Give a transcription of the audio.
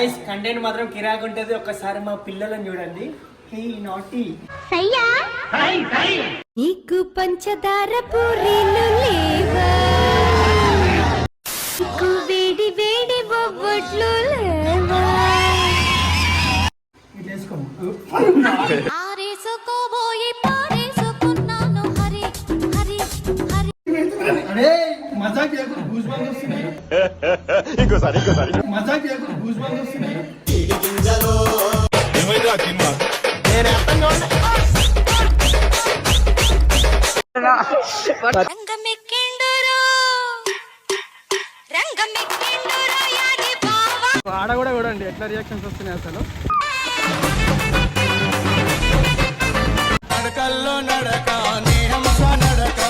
Guys content మాత్రం కిరాక్ ఉంటది. ఒక్కసారి మా పిల్లలను చూడండి. హే నాటి సయ్యా నీకు పంచదార పూరీలు లేవా, నీకు వేడి వేడి బొబ్బట్లు లేవా, ఆరేసుకోబోయి పారేసుకున్నాను హరి హరి హరి. అరే మజాక్ చేయకు, గూస్ బంప్స్ వస్తున్నాయి. ఇంకోసారి మజాక్ చేయకు, గూస్ బంప్స్ వస్తున్నాయి. ఆడ కూడా చూడండి ఎట్లా రియాక్షన్స్ వస్తున్నాయి అసలు. నడకల్లో నడక